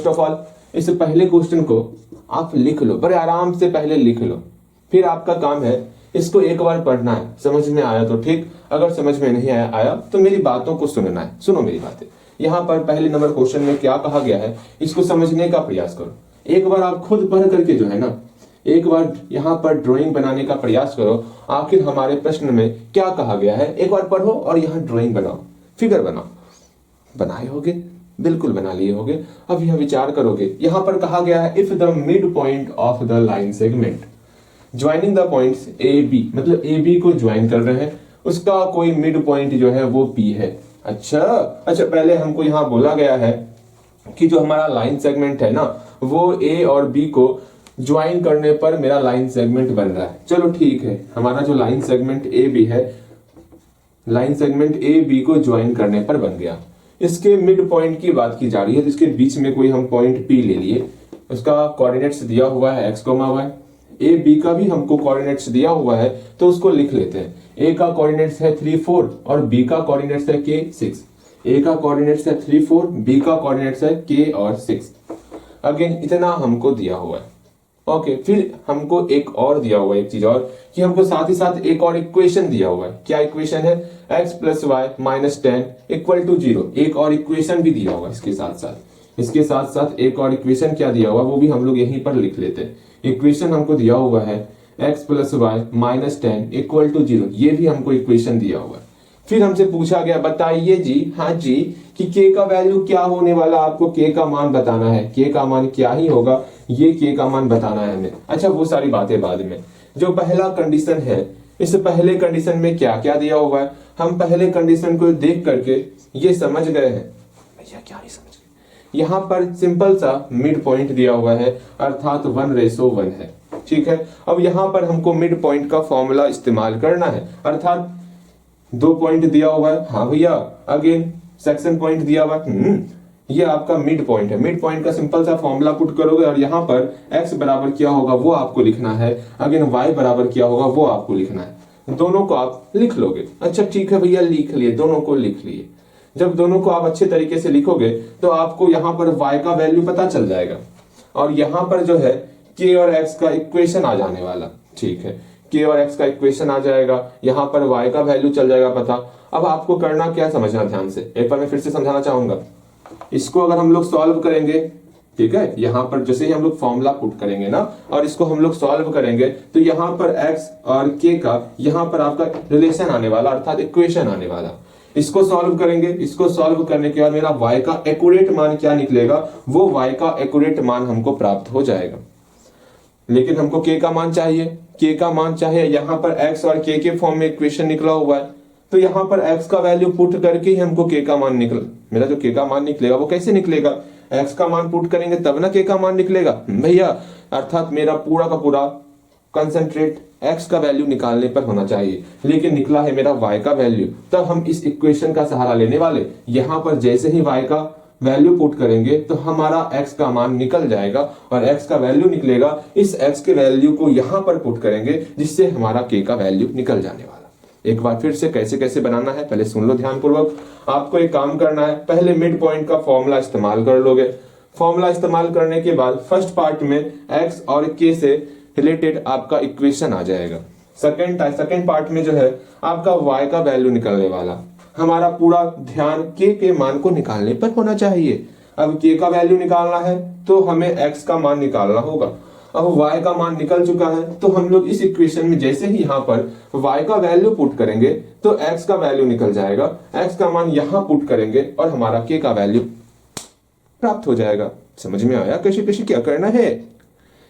First of all इस पहले question को आप लिख लो, बड़े आराम से पहले लिख लो, फिर आपका काम है इसको एक बार पढ़ना है। समझ में आया तो ठीक, अगर समझ में नहीं आया तो मेरी बातों को सुनना है। सुनो मेरी बातें। यहाँ पर पहले नंबर क्वेश्चन में क्या कहा गया है, इसको समझने का प्रयास करो। एक बार आप खुद पढ़ करके जो है ना, एक बार यहाँ पर ड्राइंग बनाने का प्रयास करो, आखिर हमारे प्रश्न में क्या कहा गया है। एक बार पढ़ो और यहाँ ड्राइंग बनाओ, फिगर बनाओ। बनाए होगे, बिल्कुल बना लिए होगे। अब यह विचार करोगे, यहाँ पर कहा गया है if the mid point of the line segment joining the points A B, मतलब ए बी को ज्वाइन कर रहे हैं, उसका कोई मिड पॉइंट जो है वो पी है। अच्छा, पहले हमको यहाँ बोला गया है कि जो हमारा लाइन सेगमेंट है ना, वो ए और बी को ज्वाइन करने पर मेरा लाइन सेगमेंट बन रहा है। चलो ठीक है, हमारा जो लाइन सेगमेंट ए बी है, लाइन सेगमेंट ए बी को ज्वाइन करने पर बन गया। इसके मिड पॉइंट की बात की जा रही है, तो इसके बीच में कोई हम पॉइंट पी ले लिए, उसका कोऑर्डिनेट्स दिया हुआ है x comma y. A B का भी हमको कोऑर्डिनेट्स दिया हुआ है, तो उसको लिख लेते हैं। ए का कोऑर्डिनेट्स है 3 4 और बी का कोऑर्डिनेट्स है के 6। ए का कोऑर्डिनेट्स है 3 4, बी का कोऑर्डिनेट्स है के और 6। अगेन इतना हमको दिया हुआ है। ओके, फिर हमको एक और दिया हुआ है, एक चीज और, कि हमको साथ ही साथ एक और इक्वेशन दिया हुआ है। क्या इक्वेशन है? x plus y minus 10 equal to 0। एक और इक्वेशन भी दिया हुआ है इसके साथ साथ एक और इक्वेशन क्या दिया हुआ है वो भी हम लोग यहीं पर लिख लेते हैं। इक्वेशन हमको दिया हुआ है x plus y minus 10 equal to 0, ये भी हमको इक्वेशन दिया हुआ है। फिर हमसे पूछा गया, बताइए जी, हाँ जी, कि k का वैल्यू क्या होने वाला, आपको k का मान बताना है। k का मान क्या ही होगा, ये k का मान बताना है हमें। अच्छा, वो सारी बातें बाद में। जो पहला कंडीशन है, इस पहले कंडीशन में क्या क्या दिया हुआ है, हम पहले कंडीशन को देख करके ये समझ गए हैं। भैया क्या नहीं समझ गए? यहाँ पर सिंपल सा मिड पॉइंट दिया हुआ है, अर्थात 1:1 है। ठीक है, अब यहाँ पर हमको मिड पॉइंट का फॉर्मूला इस्तेमाल करना है, अर्थात 2 पॉइंट दिया हुआ है। हाँ भैया, अगेन सेक्शन पॉइंट दिया हुआ है। ये आपका मिड पॉइंट है। मिड पॉइंट का सिंपल सा फॉर्मूला पुट करोगे और यहाँ पर x बराबर क्या होगा वो आपको लिखना है, अगेन y बराबर क्या होगा वो आपको लिखना है। दोनों को आप लिख लोगे। अच्छा ठीक है भैया, लिख लिए, दोनों को लिख लिए। जब दोनों को आप अच्छे तरीके से लिखोगे तो आपको यहाँ पर y का वैल्यू पता चल जाएगा और यहाँ पर जो है k और x का इक्वेशन आ जाने वाला। ठीक है, k और x का इक्वेशन आ जाएगा, यहाँ पर y का वैल्यू चल जाएगा पता। अब आपको करना क्या, समझना ध्यान से, एक बार मैं फिर से समझाना चाहूंगा। इसको अगर हम लोग सॉल्व करेंगे, ठीक है, यहाँ पर जैसे ही हम लोग फॉर्मूला पुट करेंगे ना और इसको हम लोग सॉल्व करेंगे तो यहाँ पर x और k का यहाँ पर आपका रिलेशन आने वाला, अर्थात इक्वेशन आने वाला। इसको सॉल्व करेंगे, इसको सॉल्व करने के बाद मेरा y का एक्यूरेट मान क्या निकलेगा, वो y का एक्यूरेट मान हमको प्राप्त हो जाएगा। लेकिन हमको k का मान चाहिए, k का मान चाहिए, यहाँ पर x और k के फॉर्म में इक्वेशन निकला हुआ है, तो यहाँ पर x का वैल्यू पुट करके ही हमको k का मान निकल, मेरा जो k का मान निकलेगा वो कैसे निकलेगा, x का मान पुट करेंगे तब ना k का मान निकलेगा भैया। अर्थात मेरा पूरा का पूरा कंसंट्रेट x का वैल्यू निकालने पर होना चाहिए, लेकिन निकला है मेरा y का वैल्यू। तब हम इस इक्वेशन का सहारा लेने वाले, यहाँ पर जैसे ही y का वैल्यू पुट करेंगे तो हमारा x का मान निकल जाएगा और x का वैल्यू निकलेगा, इस x के वैल्यू को यहाँ पर पुट करेंगे जिससे हमारा k का वैल्यू निकल जाने वाला। एक बार फिर से कैसे कैसे बनाना है पहले सुन लो ध्यानपूर्वक। आपको एक काम करना है, पहले मिड पॉइंट का फॉर्मूला इस्तेमाल कर लोगे। फॉर्मूला इस्तेमाल करने के बाद फर्स्ट पार्ट में x और k से रिलेटेड आपका इक्वेशन आ जाएगा। सेकंड पार्ट में जो है आपका y का वैल्यू निकलने वाला। हमारा पूरा ध्यान k के मान को निकालने पर होना चाहिए। अब k का वैल्यू निकालना है तो हमें x का मान निकालना होगा। अब y का मान निकल चुका है तो हम लोग इस इक्वेशन में जैसे ही यहाँ पर y का वैल्यू पुट करेंगे तो x का वैल्यू निकल जाएगा, x का मान यहाँ पुट करेंगे और हमारा k का वैल्यू प्राप्त हो जाएगा। समझ में आया कैसे कैसे क्या करना है?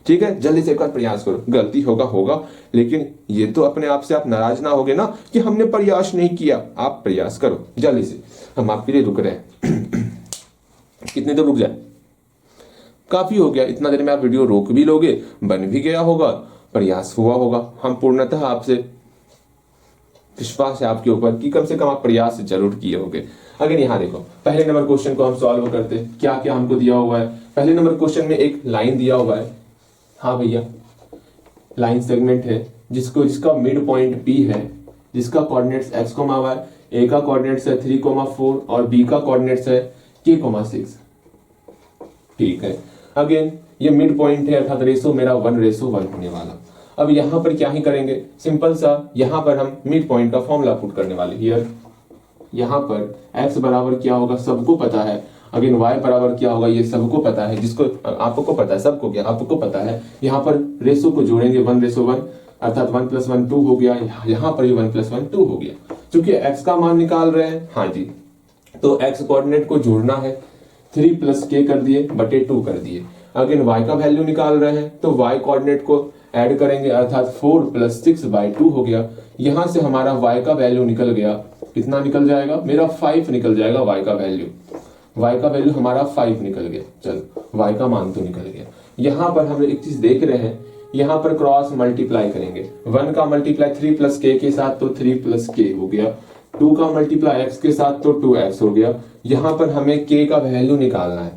ठीक है, जल्दी से एक बार प्रयास करो। गलती होगा, लेकिन ये तो अपने आप से आप नाराज ना होगे ना कि हमने प्रयास नहीं किया। आप प्रयास करो जल्दी से, हम आपके लिए रुक रहे हैं। कितने देर रुक जाए? काफी हो गया, इतना देर में आप वीडियो रोक भी लोगे, बन भी गया होगा, प्रयास हुआ होगा। हम पूर्णतः आपसे विश्वास है आपके ऊपर कि कम से कम आप प्रयास जरूर किए होंगे। अगर यहाँ देखो, पहले नंबर क्वेश्चन को हम सॉल्व करते हैं। क्या क्या हमको दिया हुआ है? पहले नंबर क्वेश्चन में एक लाइन दिया हुआ है। हाँ भैया, लाइन सेगमेंट है जिसका मिड पॉइंट P है, जिसका कोऑर्डिनेट्स x, y, A का कोऑर्डिनेट्स है 3, 4 और B का कोऑर्डिनेट्स है k, 6। ठीक है। अगेन ये मिड पॉइंट है, अर्थात रेशो मेरा 1:1 होने वाला। अब यहां पर क्या ही करेंगे, सिंपल सा यहां पर हम मिड पॉइंट का फॉर्मूला पुट करने वाले। हियर यहां पर x बराबर क्या होगा सबको पता है, अगेन y बराबर क्या होगा ये सबको पता है, जिसको आपको पता है, सबको क्या आपको पता है। यहाँ पर रेशो को जोड़ेंगे 1:1, अर्थात 1 + 1 2 हो गया, यहाँ पर भी 1 + 1 2 हो गया। क्योंकि x का मान निकाल रहे हैं, हाँ जी, तो x कोऑर्डिनेट को जोड़ना है, 3 + k कर दिए बटे 2 कर दिए। अगेन y का वैल्यू निकाल रहे हैं तो y कोऑर्डिनेट को ऐड करेंगे, अर्थात 4 + 6/2 हो गया। यहां से हमारा y का वैल्यू निकल गया, कितना निकल जाएगा मेरा 5 निकल जाएगा y का वैल्यू हमारा 5 निकल गया। चलो y का मान तो निकल गया। यहाँ पर हम एक चीज देख रहे हैं, यहाँ पर क्रॉस मल्टीप्लाई करेंगे, 1 का मल्टीप्लाई 3 + k के साथ तो 3 + k हो गया, 2 का मल्टीप्लाई x के साथ तो 2x हो गया। यहाँ पर हमें k का वैल्यू निकालना है,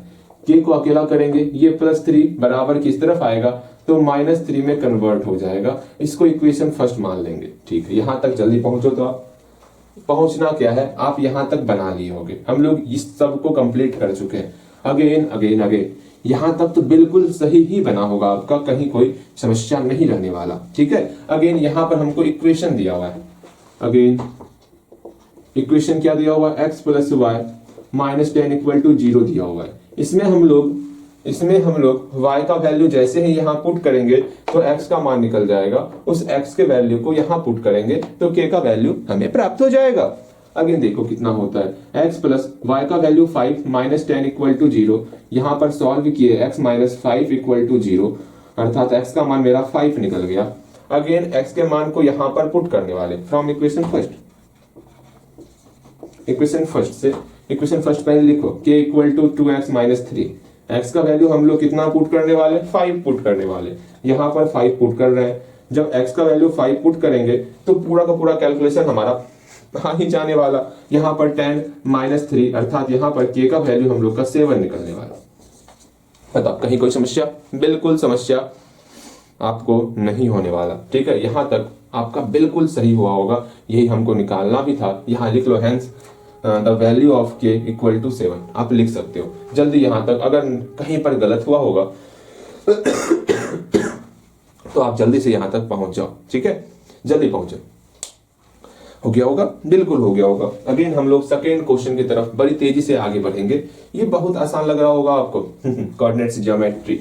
k को अकेला करेंगे, ये +3 बराबर किस तरफ आएगा तो -3 में कन्वर्ट हो जाएगा। इसको इक्वेशन फर्स्ट मान लेंगे। ठीक है, यहां तक जल्दी पहुंचो। तो आप पहुंचना क्या है, आप यहां तक बना लिए होंगे, हम लोग इस सब को कंप्लीट कर चुके हैं। अगेन यहां तक तो बिल्कुल सही ही बना होगा आपका, कहीं कोई समस्या नहीं रहने वाला। ठीक है, अगेन यहां पर हमको इक्वेशन दिया हुआ है, अगेन इक्वेशन क्या दिया हुआ है, x + y - 10 = 0 दिया हुआ है। इसमें हम लोग y का वैल्यू जैसे ही यहाँ पुट करेंगे तो x का मान निकल जाएगा, उस x के वैल्यू को यहाँ पुट करेंगे तो k का वैल्यू हमें प्राप्त हो जाएगा। अगेन देखो कितना होता है, x + y का वैल्यू 5 - 10 = 0, यहाँ पर सॉल्व किए x - 5 = 0, अर्थात x का मान मेरा 5 निकल गया। अगेन x के मान को यहाँ पर पुट करने वाले फ्रॉम इक्वेशन फर्स्ट पहले लिखो, k = 2x - 3, x का वैल्यू हम लोग कितना पुट करने वाले, 5 पुट करने वाले, यहाँ पर 5 पुट कर रहे हैं। जब x का वैल्यू 5 पुट करेंगे तो पूरा का पूरा कैलकुलेशन हमारा आ ही जाने वाला, यहाँ पर 10 - 3, अर्थात यहाँ पर k का वैल्यू हम लोग का 7 निकलने वाला। बताओ कहीं कोई समस्या, बिल्कुल समस्या आपको नहीं होने वाला। ठीक है, यहां तक आपका बिल्कुल सही हुआ होगा, यही हमको निकालना भी था। यहाँ लिख लो, hence the value of k = 7 आप लिख सकते हो जल्दी। यहां तक अगर कहीं पर गलत हुआ होगा तो आप जल्दी से यहां तक पहुंच जाओ। ठीक है, जल्दी पहुंचो। हो गया होगा, बिल्कुल हो गया होगा। अगेन हम लोग सेकेंड क्वेश्चन की तरफ बड़ी तेजी से आगे बढ़ेंगे। ये बहुत आसान लग रहा होगा आपको, कोऑर्डिनेट्स ज्योमेट्री।